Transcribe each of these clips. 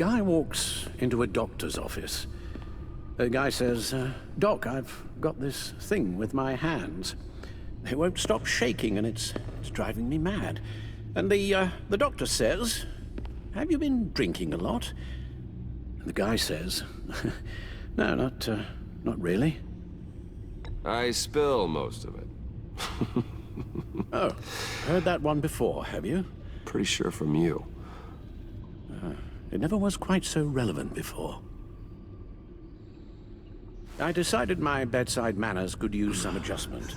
guy walks into a doctor's office. The guy says, Doc, I've got this thing with my hands. They won't stop shaking and it's driving me mad. And the doctor says, have you been drinking a lot? And the guy says, no, not really. I spill most of it. Oh, heard that one before, have you? Pretty sure from you. It never was quite so relevant before. I decided my bedside manners could use some adjustment.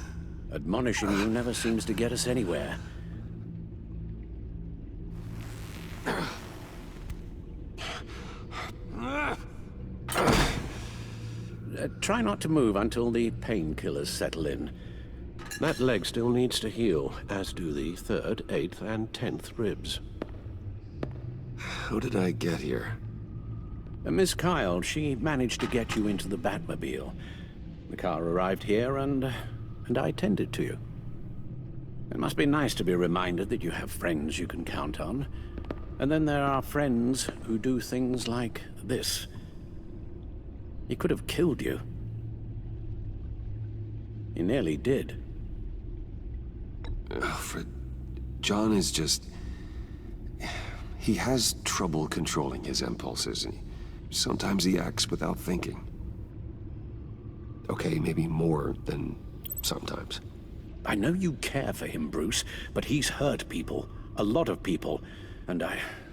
Admonishing you never seems to get us anywhere. Try not to move until the painkillers settle in. That leg still needs to heal, as do the 3rd, 8th, and 10th ribs. How did I get here? Miss Kyle, she managed to get you into the Batmobile. The car arrived here, and I tended to you. It must be nice to be reminded that you have friends you can count on. And then there are friends who do things like this. He could have killed you. He nearly did. Alfred, John is just... He has trouble controlling his impulses, and sometimes he acts without thinking. Okay, maybe more than sometimes. I know you care for him, Bruce, but he's hurt people. A lot of people. And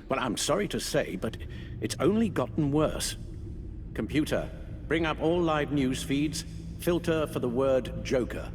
well, I'm sorry to say, but it's only gotten worse. Computer, bring up all live news feeds. Filter for the word Joker.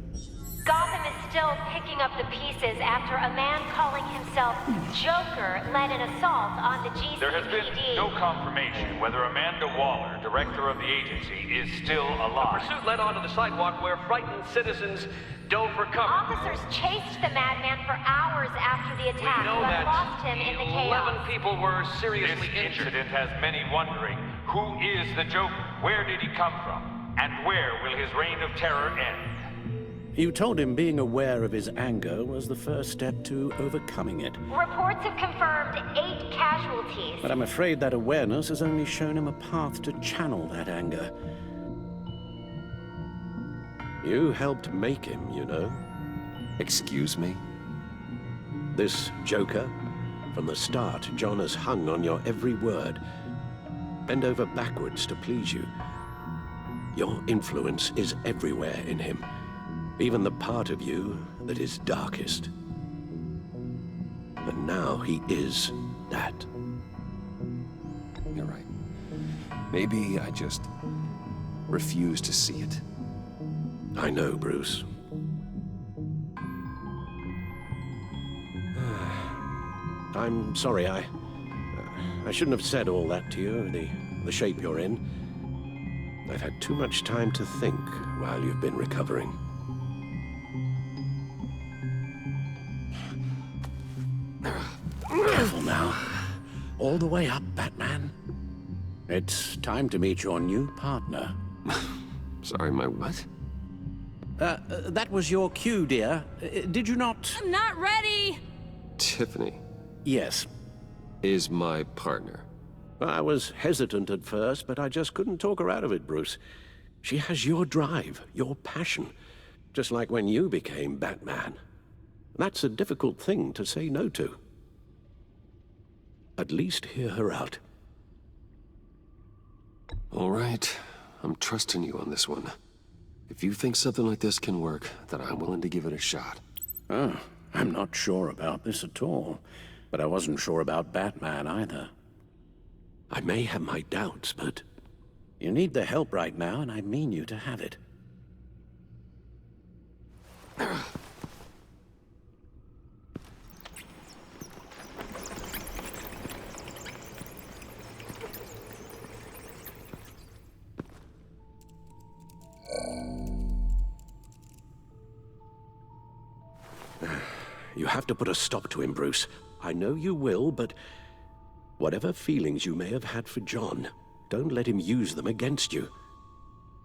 Gotham is still picking up the pieces after a man calling himself Joker led an assault on the GCPD. There has been no confirmation whether Amanda Waller, director of the agency, is still alive. A pursuit led onto the sidewalk where frightened citizens dove for cover. Officers chased the madman for hours after the attack, We know but that lost him in the 11 chaos. people were seriously This injured. incident has many wondering, who is the Joker? Where did he come from? And where will his reign of terror end? You told him being aware of his anger was the first step to overcoming it. Reports have confirmed 8 casualties. But I'm afraid that awareness has only shown him a path to channel that anger. You helped make him, you know. Excuse me? This Joker, from the start, John has hung on your every word. Bend over backwards to please you. Your influence is everywhere in him. Even the part of you that is darkest. And now he is that. You're right. Maybe I just refuse to see it. I know, Bruce. I'm sorry, I shouldn't have said all that to you, the shape you're in. I've had too much time to think while you've been recovering. Careful now. All the way up, Batman. It's time to meet your new partner. Sorry, my what? That was your cue, dear. Did you not? I'm not ready! Tiffany Yes. is my partner. I was hesitant at first, but I just couldn't talk her out of it, Bruce. She has your drive, your passion, just like when you became Batman. That's a difficult thing to say no to. At least hear her out. All right, I'm trusting you on this one. If you think something like this can work, then I'm willing to give it a shot. Oh, I'm not sure about this at all. But I wasn't sure about Batman either. I may have my doubts, but you need the help right now, and I mean you to have it. You have to put a stop to him, Bruce. I know you will, but whatever feelings you may have had for John, don't let him use them against you.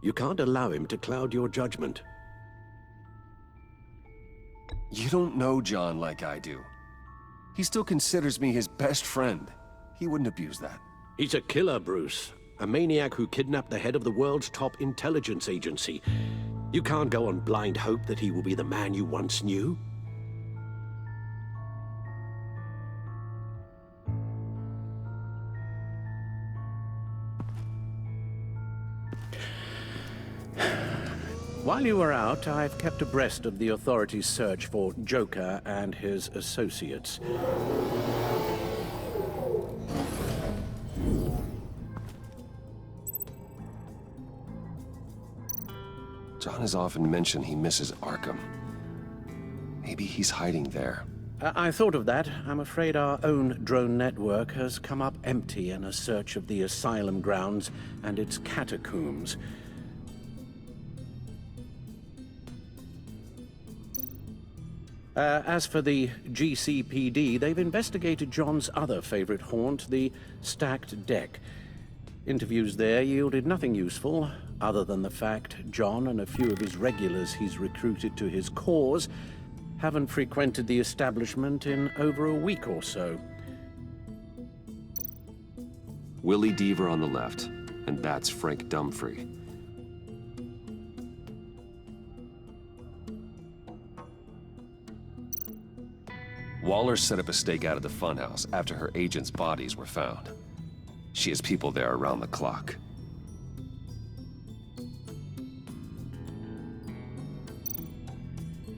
You can't allow him to cloud your judgment. You don't know John like I do. He still considers me his best friend. He wouldn't abuse that. He's a killer, Bruce. A maniac who kidnapped the head of the world's top intelligence agency. You can't go on blind hope that he will be the man you once knew. While you were out, I've kept abreast of the authorities' search for Joker and his associates. John has often mentioned he misses Arkham. Maybe he's hiding there. I thought of that. I'm afraid our own drone network has come up empty in a search of the asylum grounds and its catacombs. As for the GCPD, they've investigated John's other favorite haunt, the stacked deck. Interviews there yielded nothing useful, other than the fact John and a few of his regulars he's recruited to his cause haven't frequented the establishment in over a week or so. Willie Deaver on the left, and that's Frank Dumfrey. Waller set up a stakeout at the funhouse after her agents' bodies were found. She has people there around the clock.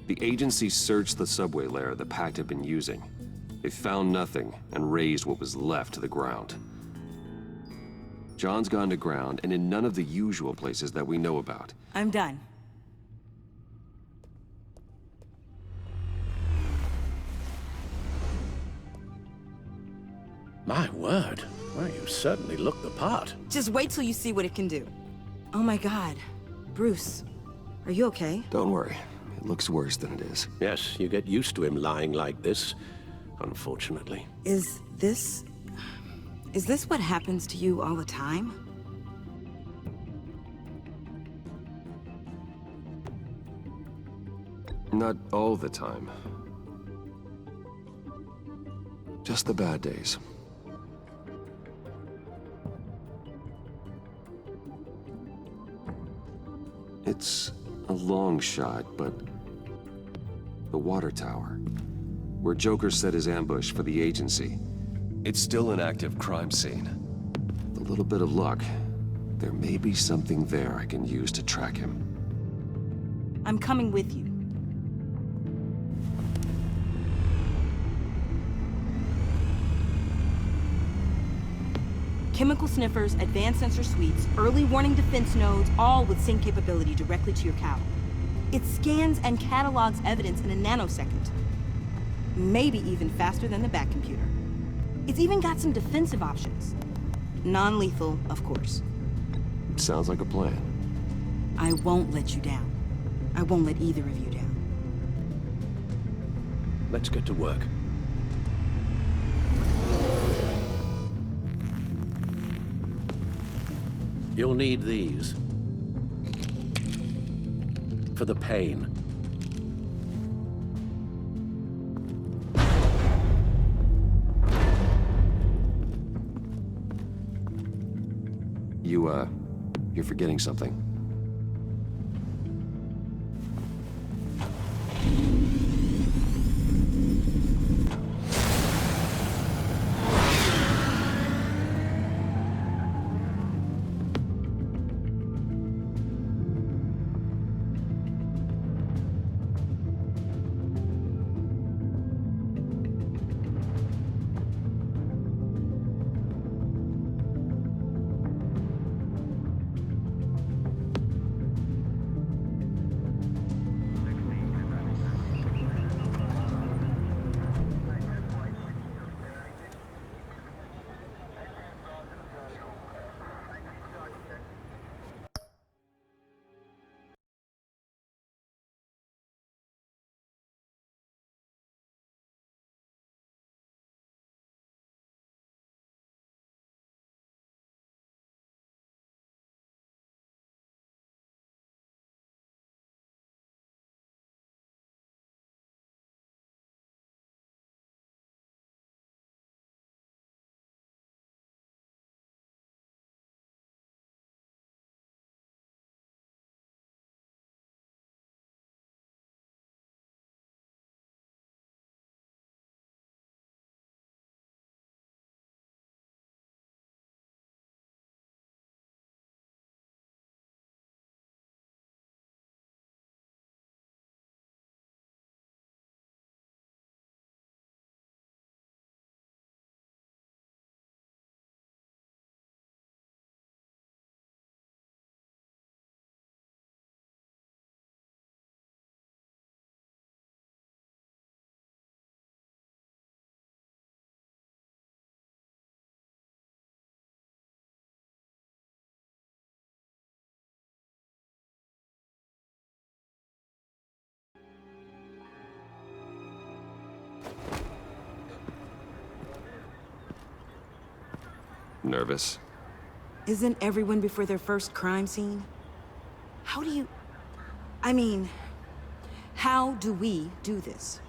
The agency searched the subway lair the Pact had been using. They found nothing and razed what was left to the ground. John's gone to ground and in none of the usual places that we know about. I'm done. My word. Well, you certainly look the part. Just wait till you see what it can do. Oh my God. Bruce, are you okay? Don't worry. It looks worse than it is. Yes, you get used to him lying like this, unfortunately. Is this what happens to you all the time? Not all the time. Just the bad days. It's a long shot, but the water tower, where Joker set his ambush for the agency, it's still an active crime scene. With a little bit of luck, there may be something there I can use to track him. I'm coming with you. Chemical sniffers, advanced sensor suites, early warning defense nodes, all with sync capability directly to your cowl. It scans and catalogs evidence in a nanosecond. Maybe even faster than the Bat computer. It's even got some defensive options. Non-lethal, of course. Sounds like a plan. I won't let you down. I won't let either of you down. Let's get to work. You'll need these. For the pain. You're forgetting something. Nervous? Isn't everyone before their first crime scene? How do you... I mean, how do we do this?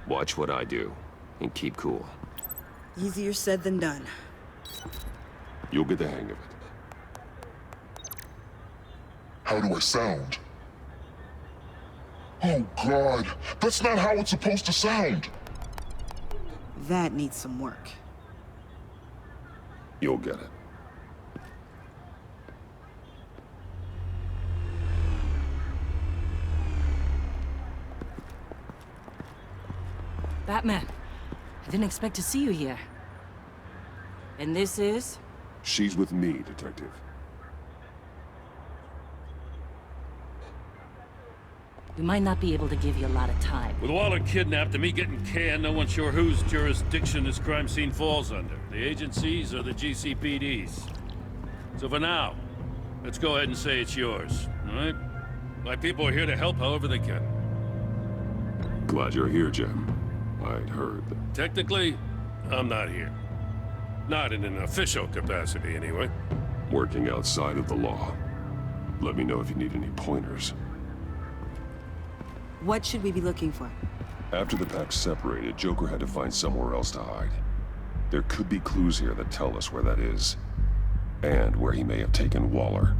Watch what I do, and keep cool. Easier said than done. You'll get the hang of it. How do I sound? Oh, God. That's not how it's supposed to sound. That needs some work. You'll get it. Batman, I didn't expect to see you here. And this is? She's with me, Detective. We might not be able to give you a lot of time. With Waller kidnapped and me getting canned, no one's sure whose jurisdiction this crime scene falls under. The agencies or the GCPD's. So for now, let's go ahead and say it's yours, all right? My people are here to help however they can. Glad you're here, Jim. I'd heard that. Technically, I'm not here. Not in an official capacity, anyway. Working outside of the law. Let me know if you need any pointers. What should we be looking for? After the pack separated, Joker had to find somewhere else to hide. There could be clues here that tell us where that is. And where he may have taken Waller.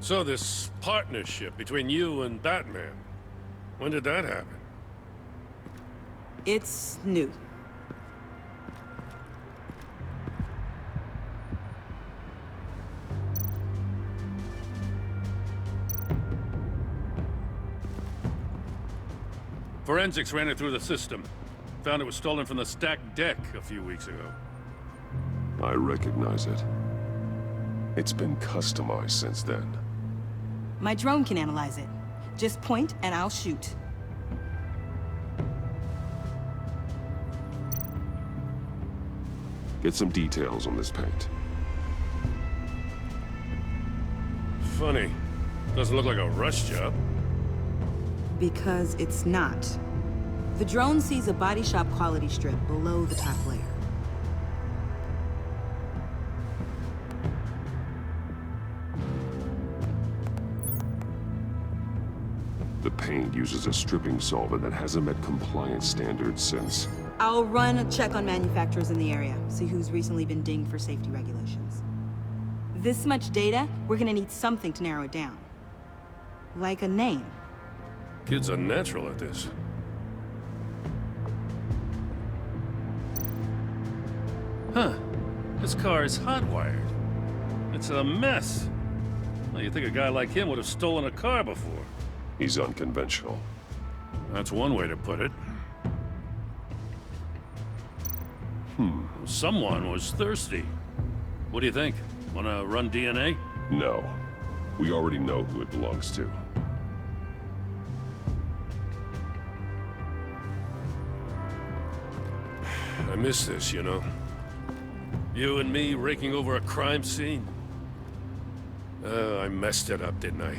So this partnership between you and Batman, when did that happen? It's new. Forensics ran it through the system. Found it was stolen from the stacked deck a few weeks ago. I recognize it. It's been customized since then. My drone can analyze it. Just point and I'll shoot. Get some details on this paint. Funny. Doesn't look like a rush job. Because it's not. The drone sees a body shop quality strip below the top layer. The paint uses a stripping solvent that hasn't met compliance standards since... I'll run a check on manufacturers in the area, see who's recently been dinged for safety regulations. This much data, we're gonna need something to narrow it down. Like a name. Kid's a natural at this. Huh. This car is hotwired. It's a mess. Well, you'd think a guy like him would have stolen a car before. He's unconventional. That's one way to put it. Someone was thirsty. What do you think? Wanna run DNA? No. We already know who it belongs to. I miss this, you know. You and me raking over a crime scene. I messed it up, didn't I?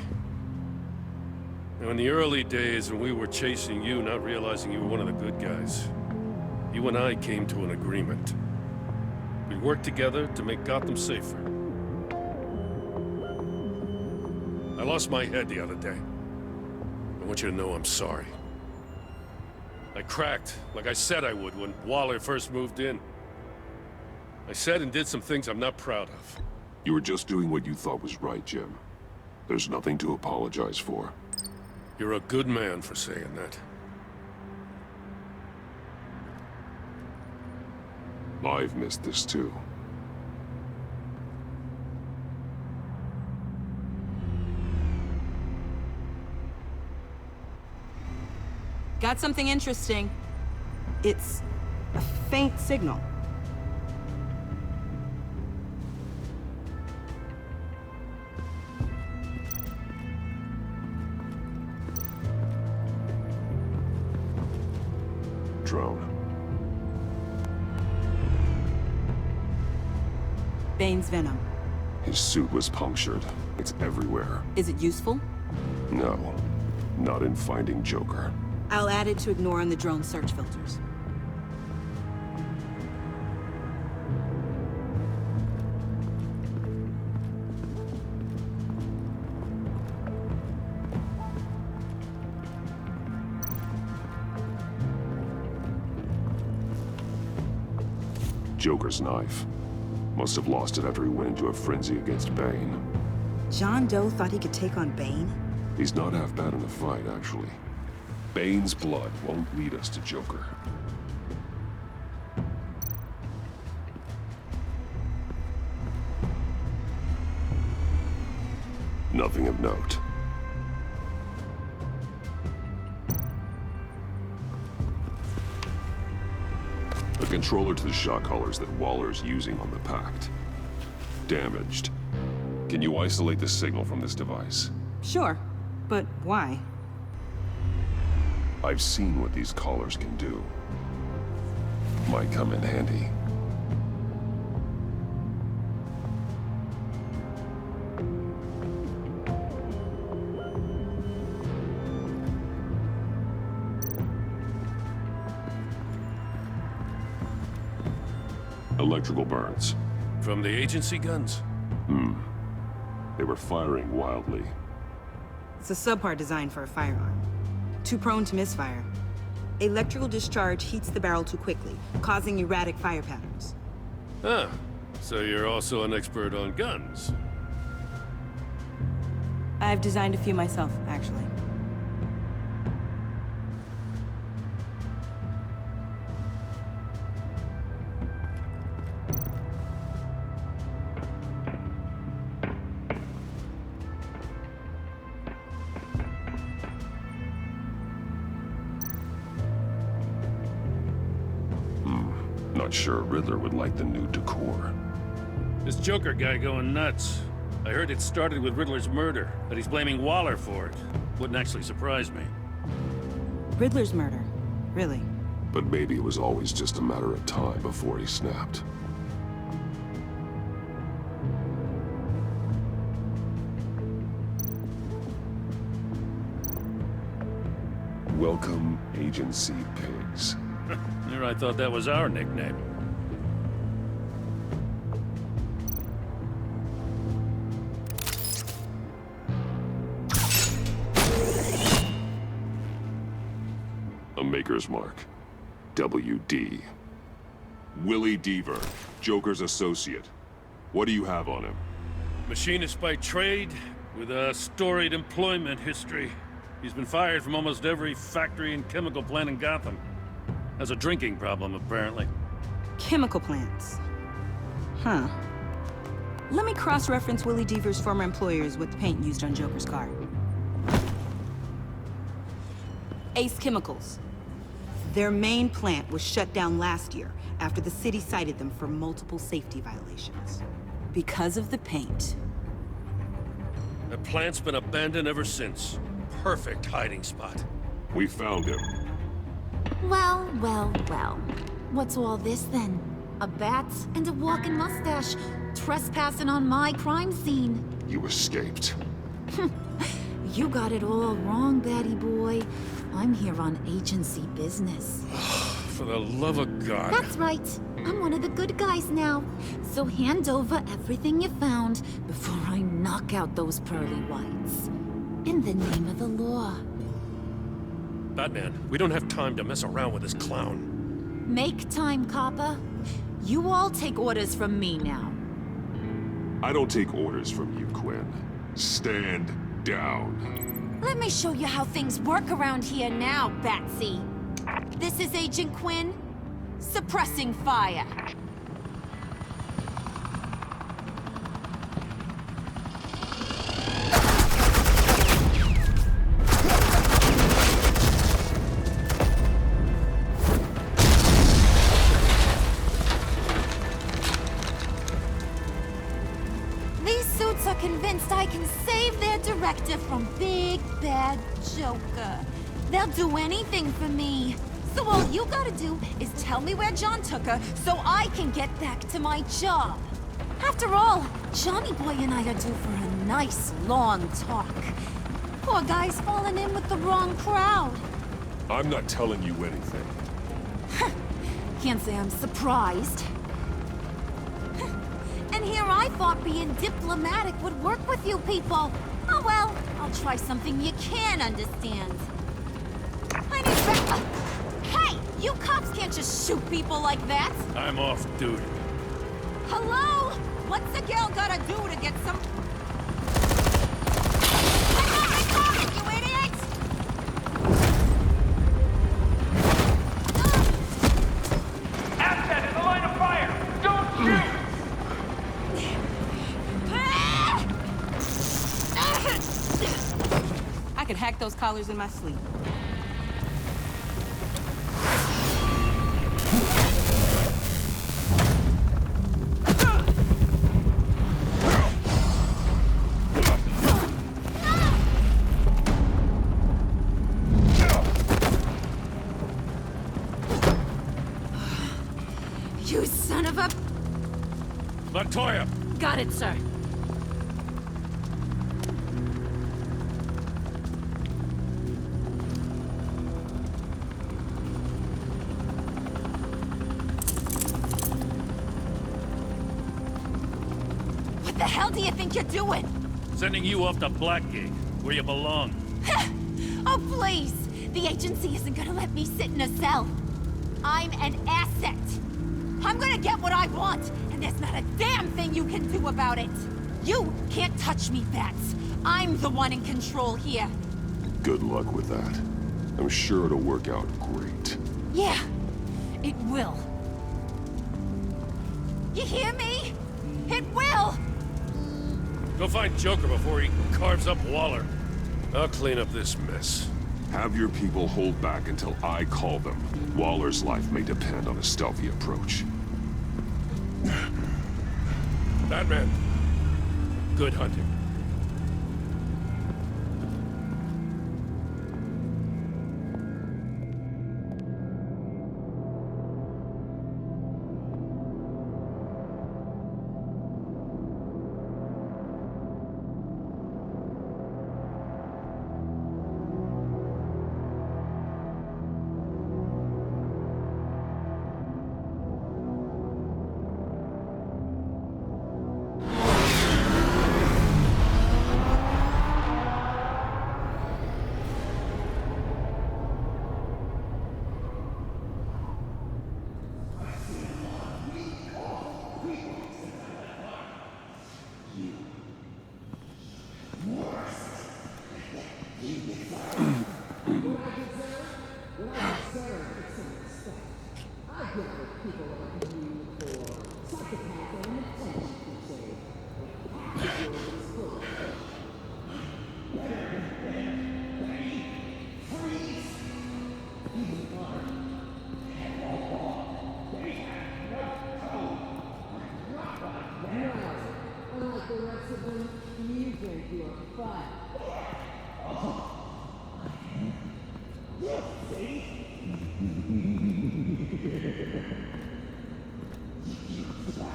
Now, in the early days when we were chasing you, not realizing you were one of the good guys, you and I came to an agreement. We worked together to make Gotham safer. I lost my head the other day. I want you to know I'm sorry. I cracked, like I said I would when Waller first moved in. I said and did some things I'm not proud of. You were just doing what you thought was right, Jim. There's nothing to apologize for. You're a good man for saying that. I've missed this too. Got something interesting. It's a faint signal. Drone. Bane's venom. His suit was punctured. It's everywhere. Is it useful? No, not in finding Joker. I'll add it to ignore on the drone search filters. Joker's knife. Must have lost it after he went into a frenzy against Bane. John Doe thought he could take on Bane? He's not half bad in a fight, actually. Bane's blood won't lead us to Joker. Nothing of note. The controller to the shock collars that Waller's using on the Pact. Damaged. Can you isolate the signal from this device? Sure, but why? I've seen what these collars can do. Might come in handy. Electrical burns. From the agency guns? They were firing wildly. It's a subpart designed for a firearm. Too prone to misfire. Electrical discharge heats the barrel too quickly, causing erratic fire patterns. Ah, so you're also an expert on guns. I've designed a few myself, actually. Not sure Riddler would like the new decor. This Joker guy going nuts. I heard it started with Riddler's murder, but he's blaming Waller for it. Wouldn't actually surprise me. Riddler's murder? Really? But maybe it was always just a matter of time before he snapped. Welcome, Agency Pigs. Here I thought that was our nickname. A Maker's Mark. WD. Willie Deaver, Joker's associate. What do you have on him? Machinist by trade, with a storied employment history. He's been fired from almost every factory and chemical plant in Gotham. Has a drinking problem, apparently. Chemical plants. Huh. Let me cross-reference Willie Deaver's former employers with the paint used on Joker's car. Ace Chemicals. Their main plant was shut down last year after the city cited them for multiple safety violations. Because of the paint. The plant's been abandoned ever since. Perfect hiding spot. We found him. Well, well, well. What's all this then? A bat and a walking mustache trespassing on my crime scene. You escaped. You got it all wrong, Batty boy. I'm here on agency business. For the love of God. That's right. I'm one of the good guys now. So hand over everything you found before I knock out those pearly whites. In the name of the law. Batman, we don't have time to mess around with this clown. Make time, copper. You all take orders from me now. I don't take orders from you, Quinn. Stand down. Let me show you how things work around here now, Batsy. This is Agent Quinn, suppressing fire. Convinced I can save their director from Big Bad Joker. They'll do anything for me. So all you gotta do is tell me where John took her so I can get back to my job. After all, Johnny Boy and I are due for a nice, long talk. Poor guy's fallen in with the wrong crowd. I'm not telling you anything. Can't say I'm surprised. And here I thought being diplomatic would work with you people. Oh well, I'll try something you can understand. I need Hey! You cops can't just shoot people like that! I'm off duty. Hello? What's a girl gotta do to get some... You idiot! Asset in the line of fire! Don't shoot! I could hack those collars in my sleep. You son of a... Montoya! Got it, sir. What the hell do you think you're doing? Sending you off to Blackgate, where you belong. Oh, please! The agency isn't gonna let me sit in a cell. I'm an asset. I'm gonna get what I want, and there's not a damn thing you can do about it. You can't touch me, Bats. I'm the one in control here. Good luck with that. I'm sure it'll work out great. Yeah, it will. You hear me? It will! Go find Joker before he carves up Waller. I'll clean up this mess. Have your people hold back until I call them. Waller's life may depend on a stealthy approach. Batman, good hunting.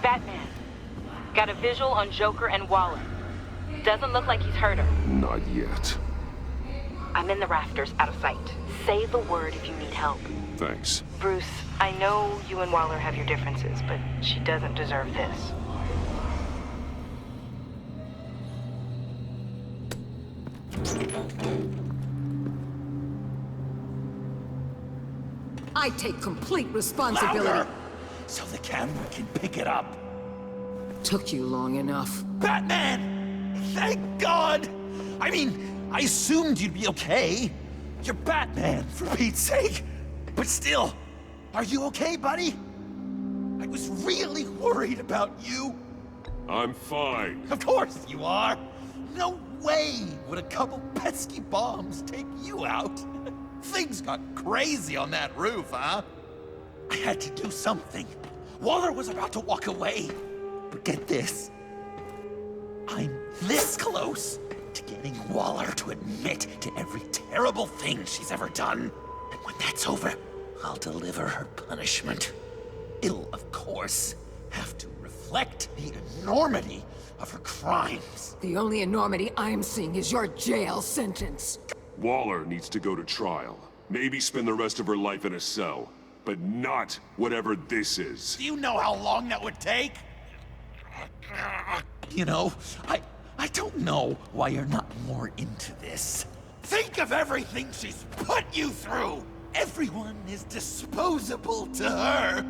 Batman, got a visual on Joker and Waller. Doesn't look like he's hurt her. Not yet. I'm in the rafters, out of sight. Say the word if you need help. Thanks. Bruce, I know you and Waller have your differences, but she doesn't deserve this. I take complete responsibility. Louder! So the camera can pick it up. Took you long enough. Batman! Thank God! I mean, I assumed you'd be okay. You're Batman, for Pete's sake. But still, are you okay, buddy? I was really worried about you. I'm fine. Of course you are. No way would a couple pesky bombs take you out. Things got crazy on that roof, huh? I had to do something. Waller was about to walk away. But get this. I'm this close to getting Waller to admit to every terrible thing she's ever done. And when that's over, I'll deliver her punishment. It'll, of course, have to reflect reflect the enormity of her crimes. The only enormity I'm seeing is your jail sentence. Waller needs to go to trial. Maybe spend the rest of her life in a cell. But not whatever this is. Do you know how long that would take? You know, I don't know why you're not more into this. Think of everything she's put you through! Everyone is disposable to her.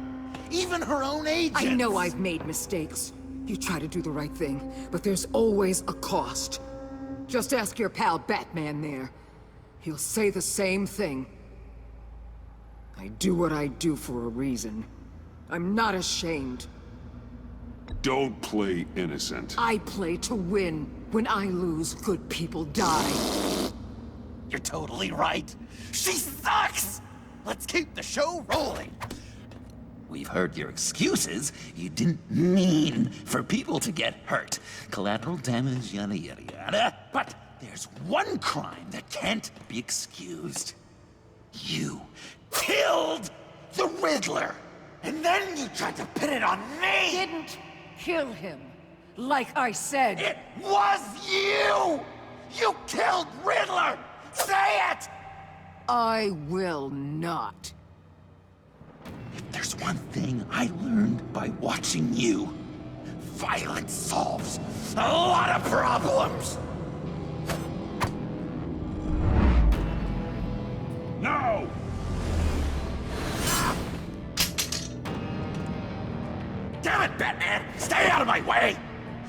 Even her own agents. I know I've made mistakes. You try to do the right thing, but there's always a cost. Just ask your pal Batman there. He'll say the same thing. I do what I do for a reason. I'm not ashamed. Don't play innocent. I play to win. When I lose, good people die. You're totally right. She sucks! Let's keep the show rolling. We've heard your excuses. You didn't mean for people to get hurt. Collateral damage, yada yada yada. But there's one crime that can't be excused. You killed the Riddler! And then you tried to pin it on me! Didn't kill him. Like I said. It was you! You killed Riddler! Say it! I will not. If there's one thing I learned by watching you, violence solves a lot of problems! No! Damn it, Batman! Stay out of my way!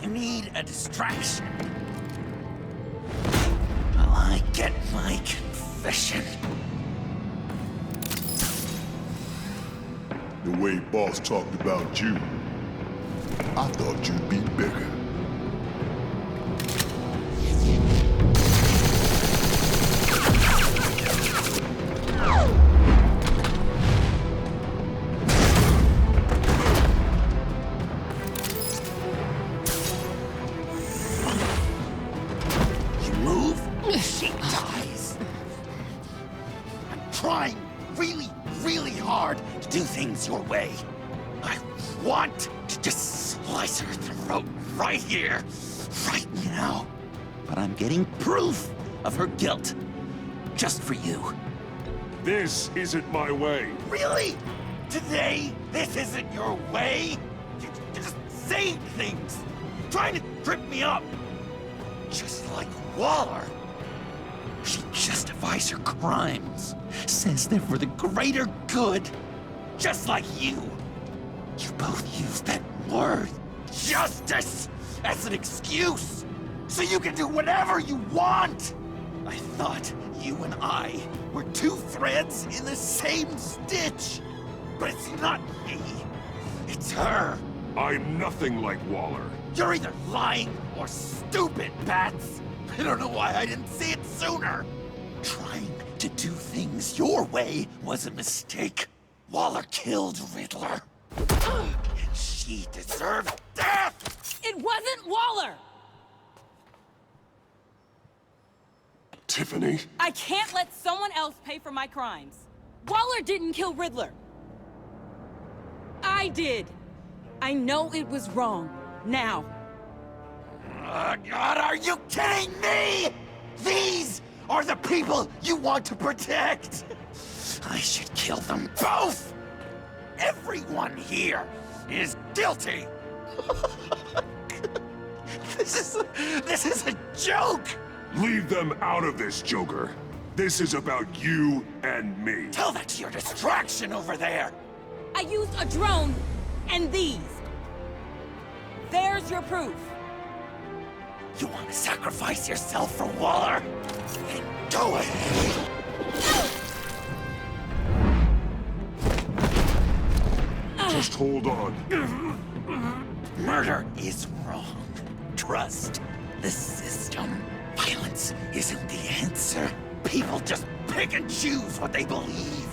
You need a distraction. While I get my confession. The way Boss talked about you, I thought you'd be bigger. You move, she dies. I'm trying really hard to do things your way. I want to just slice her throat right here, right now. But I'm getting proof of her guilt, just for you. This isn't my way. Really? Today, this isn't your way? You're just saying things, trying to trip me up. Just like Waller. She justifies her crimes, says they're for the greater good, just like you. You both use that word, justice, as an excuse, so you can do whatever you want. I thought you and I were two threads in the same stitch, but it's not me, it's her. I'm nothing like Waller. You're either lying or stupid, Bats. I don't know why I didn't see it sooner. Trying to do things your way was a mistake. Waller killed Riddler. And she deserved death! It wasn't Waller! Tiffany? I can't let someone else pay for my crimes. Waller didn't kill Riddler. I did. I know it was wrong. Now. God, are you kidding me? These are the people you want to protect. I should kill them both. Everyone here is guilty. This is a joke. Leave them out of this, Joker. This is about you and me. Tell that to your distraction over there. I used a drone and these. There's your proof. You want to sacrifice yourself for Waller? Then go ahead. Just hold on. Murder is wrong. Trust the system. Violence isn't the answer. People just pick and choose what they believe.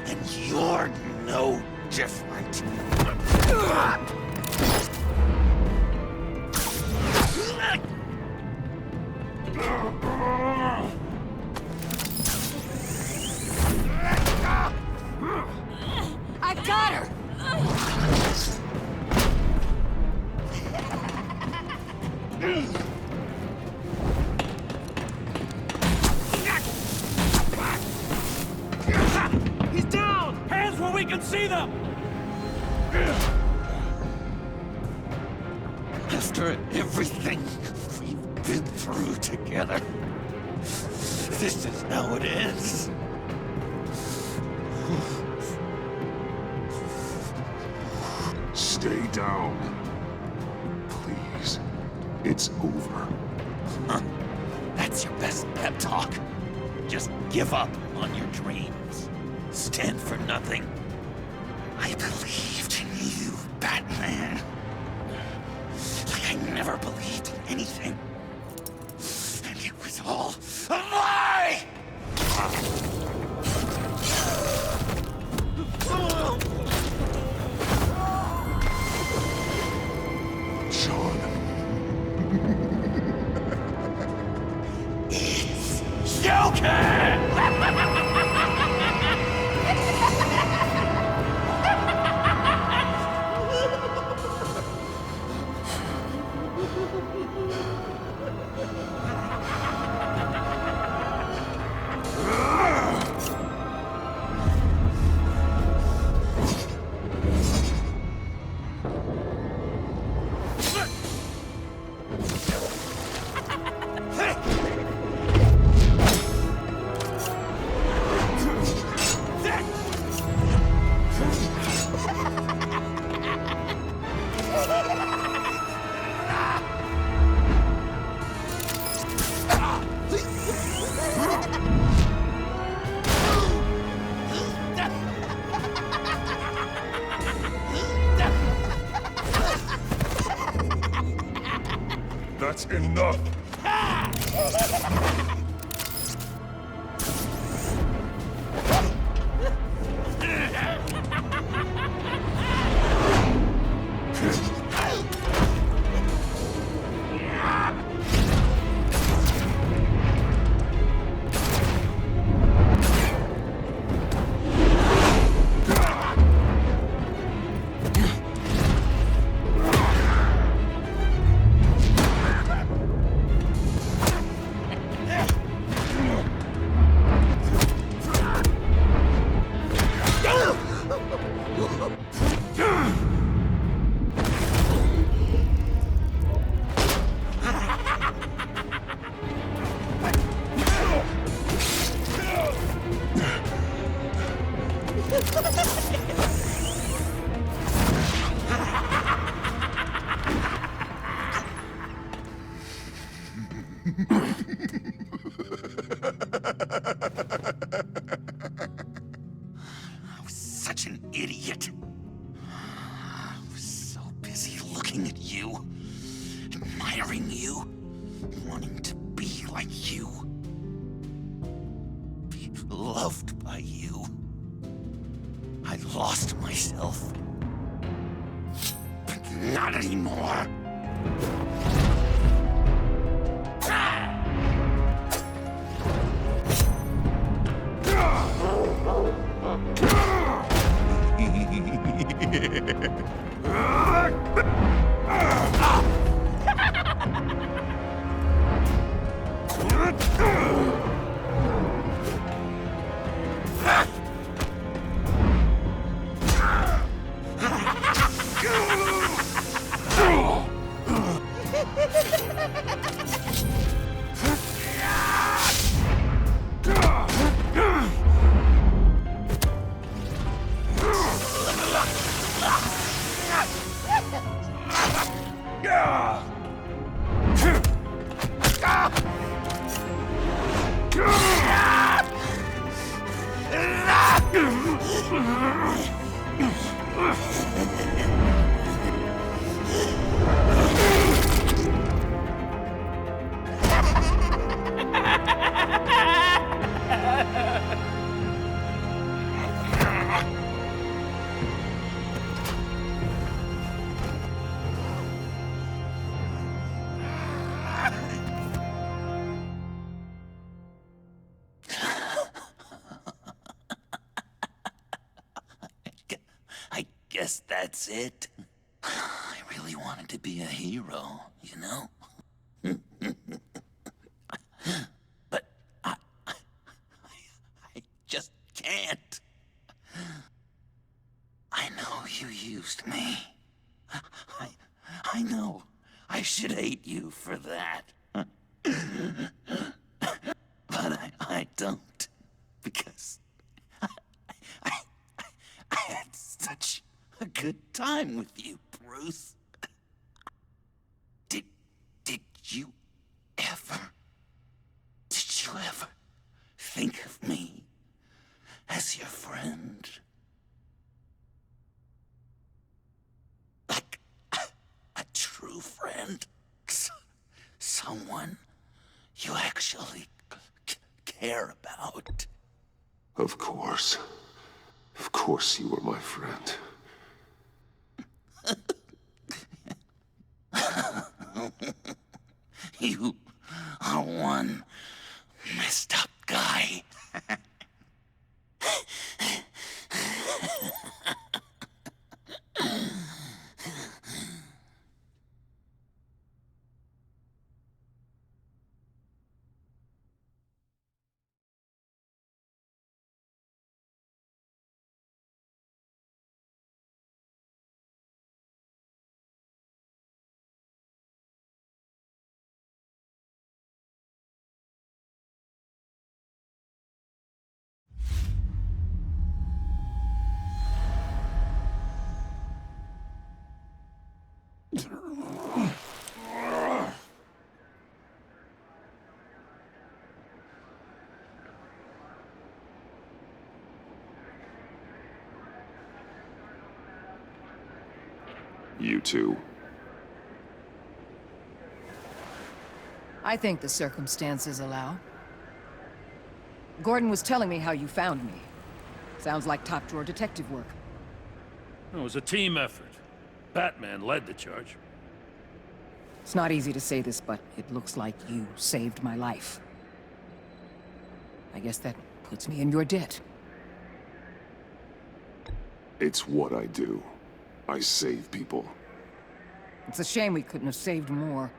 And you're no different. I got her! we can see them! After everything we've been through together, this is how it is. Stay down. Please. It's over. Huh. That's your best pep talk. Just give up on your dreams. Stand for nothing. I believed in you, Batman. Like I never believed in anything. And it was all a lie! Sean. It's Joker! That's enough! I was such an idiot. I was so busy looking at you, admiring you, wanting to be like you, be loved by you. I lost myself. But not anymore. I guess that's it. I really wanted to be a hero, you know? But I just can't. accused me. I know. I should hate you for that. But I don't. Because I had such a good time with you, Bruce. Did you ever think of me as your friend? Like a true friend? Someone you actually care about? Of course. Of course you were my friend. You are one messed up guy. You too. I think the circumstances allow. Gordon was telling me how you found me. Sounds like top-drawer detective work. It was a team effort. Batman led the charge. It's not easy to say this, but it looks like you saved my life. I guess that puts me in your debt. It's what I do. I save people. It's a shame we couldn't have saved more.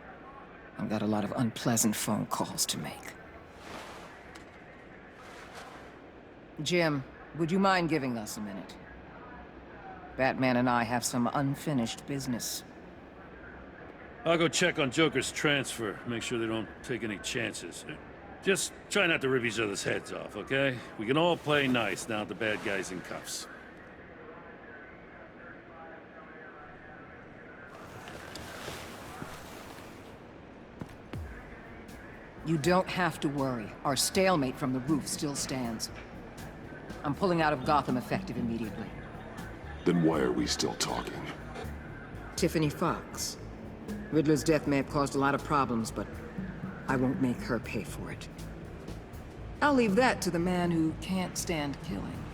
I've got a lot of unpleasant phone calls to make. Jim, would you mind giving us a minute? Batman and I have some unfinished business. I'll go check on Joker's transfer, make sure they don't take any chances. Just try not to rip each other's heads off, okay? We can all play nice now that the bad guy's in cuffs. You don't have to worry. Our stalemate from the roof still stands. I'm pulling out of Gotham effective immediately. Then why are we still talking? Tiffany Fox. Riddler's death may have caused a lot of problems, but I won't make her pay for it. I'll leave that to the man who can't stand killing.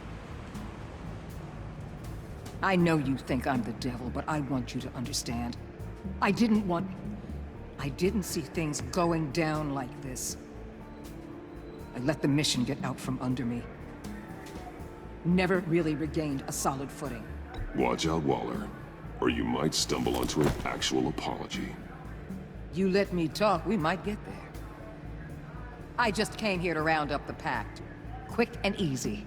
I know you think I'm the devil, but I want you to understand. I didn't see things going down like this. I let the mission get out from under me. Never really regained a solid footing. Watch out, Waller, or you might stumble onto an actual apology. You let me talk, we might get there. I just came here to round up the Pact. Quick and easy.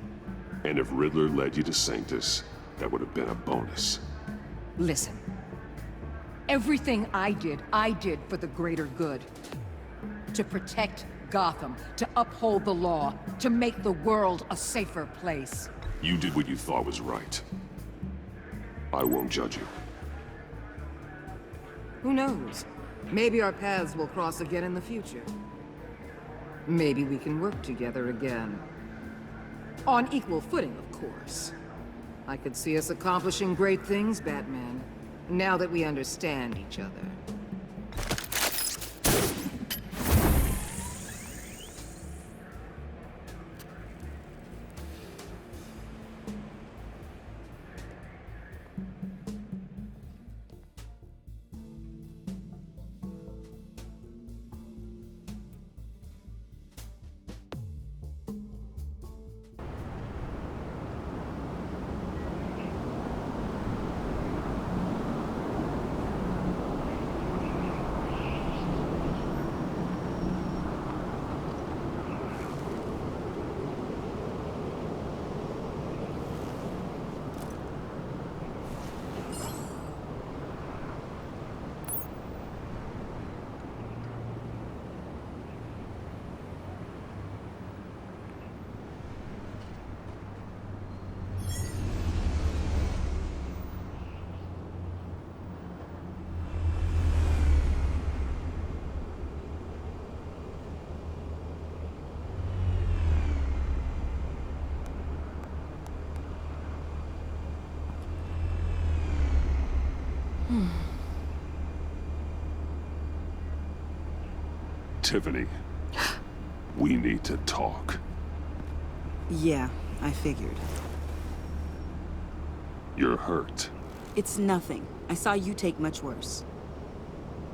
And if Riddler led you to Sanctus, that would have been a bonus. Listen. Everything I did for the greater good. To protect Gotham, to uphold the law, to make the world a safer place. You did what you thought was right. I won't judge you. Who knows? Maybe our paths will cross again in the future. Maybe we can work together again. On equal footing, of course. I could see us accomplishing great things, Batman. Now that we understand each other. Tiffany, we need to talk. Yeah, I figured. You're hurt. It's nothing. I saw you take much worse.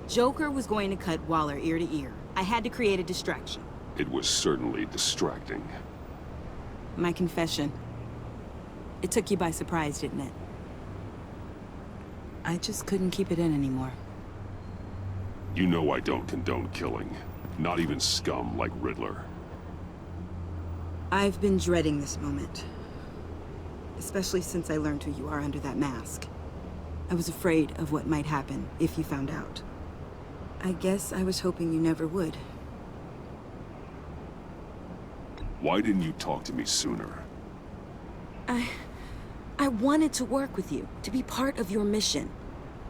Joker was going to cut Waller ear to ear. I had to create a distraction. It was certainly distracting. My confession. It took you by surprise, didn't it? I just couldn't keep it in anymore. You know I don't condone killing. Not even scum like Riddler. I've been dreading this moment. Especially since I learned who you are under that mask. I was afraid of what might happen if you found out. I guess I was hoping you never would. Why didn't you talk to me sooner? I wanted to work with you, to be part of your mission.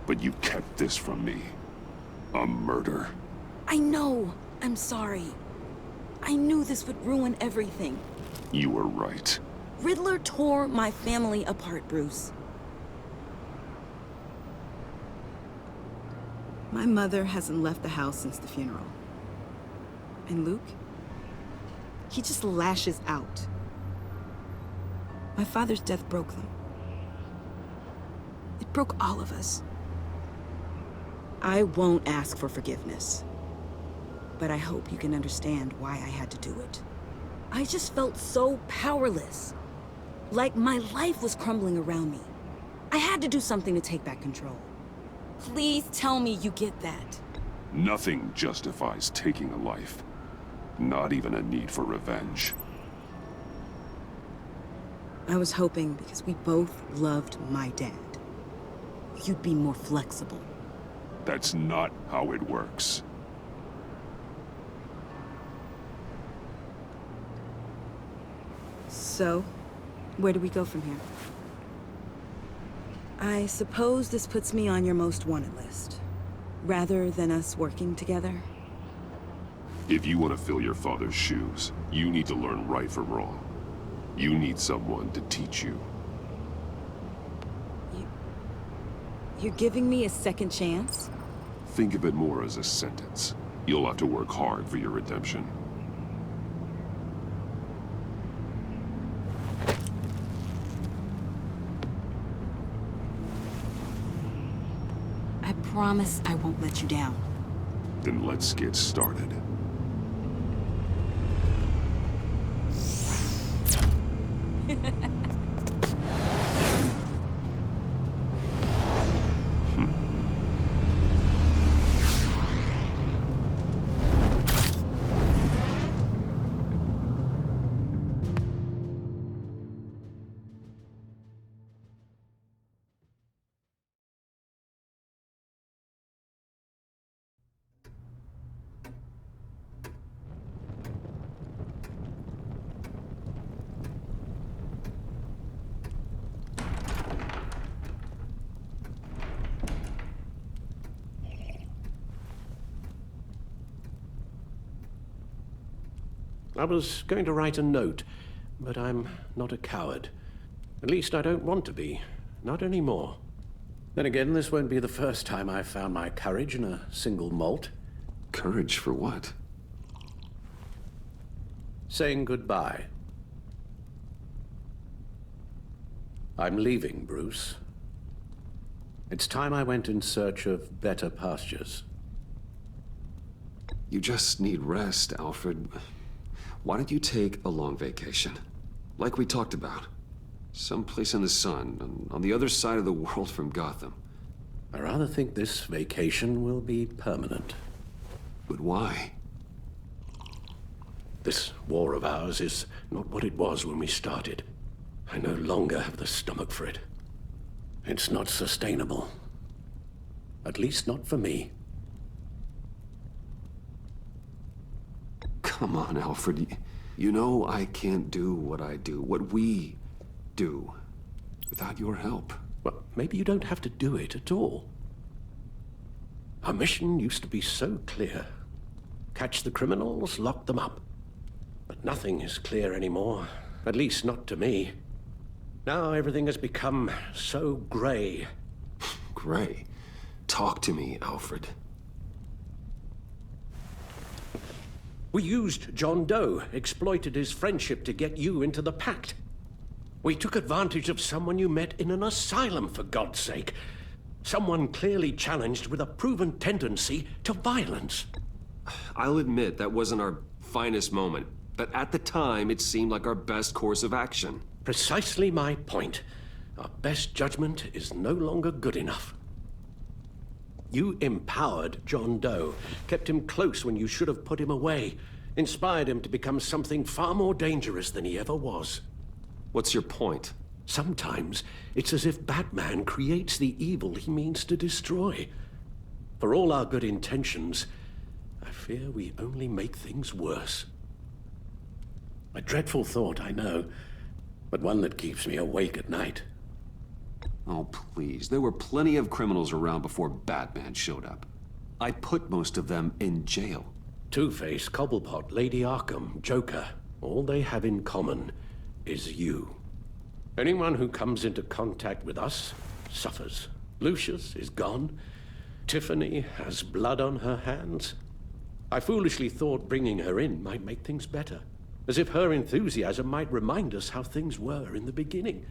But you kept this from me. A murder. I know. I'm sorry. I knew this would ruin everything. You were right. Riddler tore my family apart, Bruce. My mother hasn't left the house since the funeral. And Luke? He just lashes out. My father's death broke them. It broke all of us. I won't ask for forgiveness. But I hope you can understand why I had to do it. I just felt so powerless. Like my life was crumbling around me. I had to do something to take back control. Please tell me you get that. Nothing justifies taking a life. Not even a need for revenge. I was hoping because we both loved my dad, you'd be more flexible. That's not how it works. So, where do we go from here? I suppose this puts me on your most wanted list, rather than us working together. If you want to fill your father's shoes, you need to learn right from wrong. You need someone to teach you. You're giving me a second chance? Think of it more as a sentence. You'll have to work hard for your redemption. I promise I won't let you down. Then let's get started. I was going to write a note, but I'm not a coward. At least I don't want to be. Not anymore. Then again, this won't be the first time I've found my courage in a single malt. Courage for what? Saying goodbye. I'm leaving, Bruce. It's time I went in search of better pastures. You just need rest, Alfred. Why don't you take a long vacation? Like we talked about. Someplace in the sun, on the other side of the world from Gotham. I rather think this vacation will be permanent. But why? This war of ours is not what it was when we started. I no longer have the stomach for it. It's not sustainable. At least not for me. Come on, Alfred. You know I can't do what I do, what we do, without your help. Well, maybe you don't have to do it at all. Our mission used to be so clear. Catch the criminals, lock them up. But nothing is clear anymore. At least not to me. Now everything has become so gray. Gray? Talk to me, Alfred. We used John Doe, exploited his friendship to get you into the pact. We took advantage of someone you met in an asylum, for God's sake. Someone clearly challenged with a proven tendency to violence. I'll admit that wasn't our finest moment, but at the time it seemed like our best course of action. Precisely my point. Our best judgment is no longer good enough. You empowered John Doe, kept him close when you should have put him away, inspired him to become something far more dangerous than he ever was. What's your point? Sometimes it's as if Batman creates the evil he means to destroy. For all our good intentions, I fear we only make things worse. A dreadful thought, I know, but one that keeps me awake at night. Oh, please. There were plenty of criminals around before Batman showed up. I put most of them in jail. Two-Face, Cobblepot, Lady Arkham, Joker, all they have in common is you. Anyone who comes into contact with us suffers. Lucius is gone. Tiffany has blood on her hands. I foolishly thought bringing her in might make things better, as if her enthusiasm might remind us how things were in the beginning.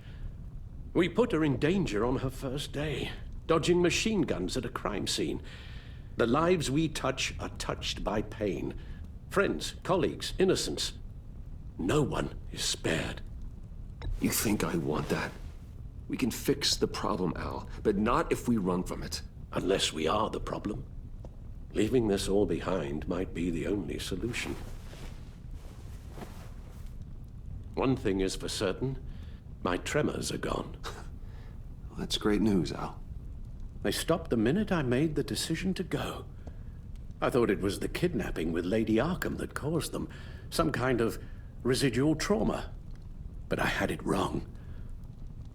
We put her in danger on her first day, dodging machine guns at a crime scene. The lives we touch are touched by pain. Friends, colleagues, innocents. No one is spared. You think I want that? We can fix the problem, Al, but not if we run from it. Unless we are the problem. Leaving this all behind might be the only solution. One thing is for certain, my tremors are gone. Well, that's great news, Al. They stopped the minute I made the decision to go. I thought it was the kidnapping with Lady Arkham that caused them, some kind of residual trauma. But I had it wrong.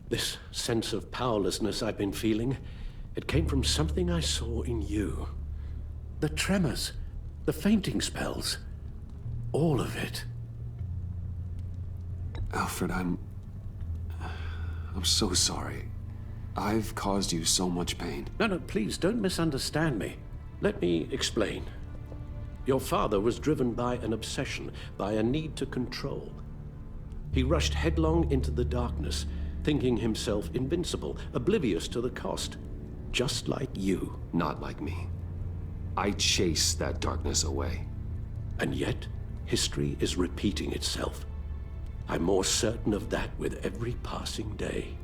This sense of powerlessness I've been feeling, it came from something I saw in you. The tremors, the fainting spells, all of it. Alfred, I'm so sorry. I've caused you so much pain. No, please, don't misunderstand me. Let me explain. Your father was driven by an obsession, by a need to control. He rushed headlong into the darkness, thinking himself invincible, oblivious to the cost. Just like you. Not like me. I chased that darkness away. And yet, history is repeating itself. I'm more certain of that with every passing day.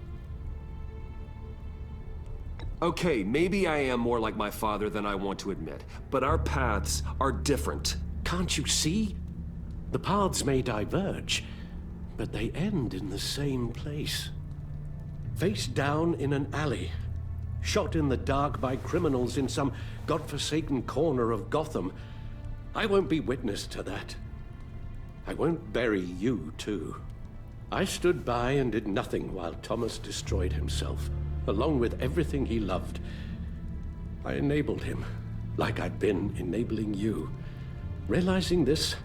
Okay, maybe I am more like my father than I want to admit, but our paths are different. Can't you see? The paths may diverge, but they end in the same place. Face down in an alley, shot in the dark by criminals in some godforsaken corner of Gotham. I won't be witness to that. I won't bury you, too. I stood by and did nothing while Thomas destroyed himself, along with everything he loved. I enabled him, like I'd been enabling you. Realizing this,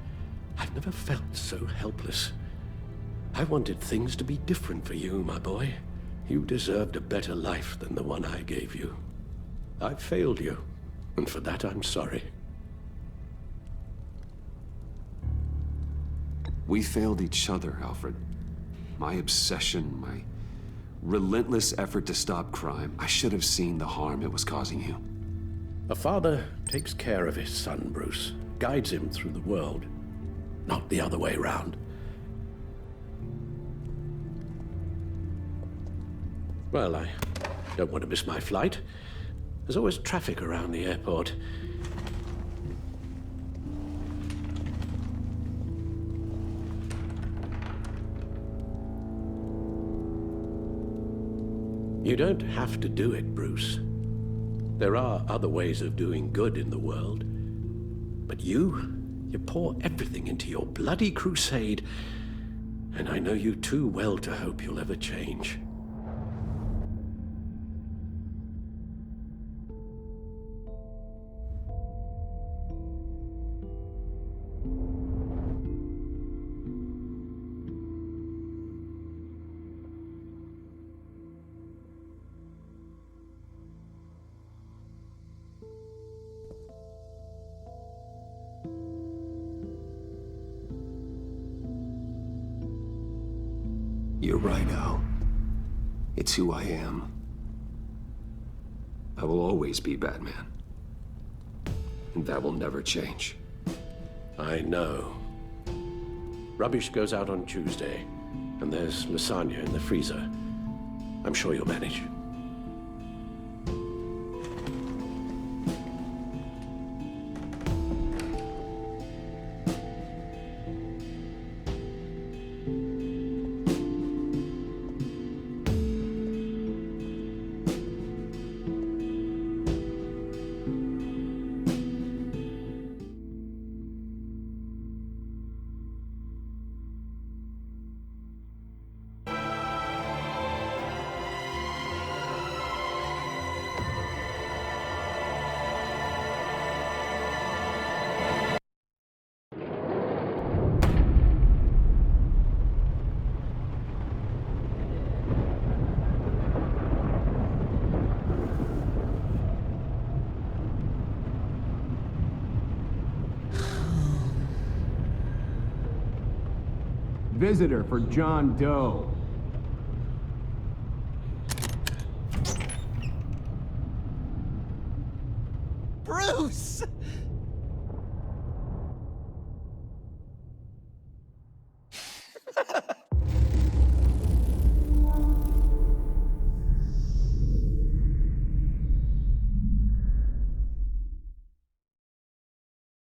I've never felt so helpless. I wanted things to be different for you, my boy. You deserved a better life than the one I gave you. I failed you, and for that I'm sorry. We failed each other, Alfred. My obsession, my relentless effort to stop crime. I should have seen the harm it was causing you. A father takes care of his son, Bruce. Guides him through the world. Not the other way around. Well, I don't want to miss my flight. There's always traffic around the airport. You don't have to do it, Bruce. There are other ways of doing good in the world. But you pour everything into your bloody crusade, and I know you too well to hope you'll ever change. You're right, Al. It's who I am. I will always be Batman. And that will never change. I know. Rubbish goes out on Tuesday, and there's lasagna in the freezer. I'm sure you'll manage. Visitor for John Doe.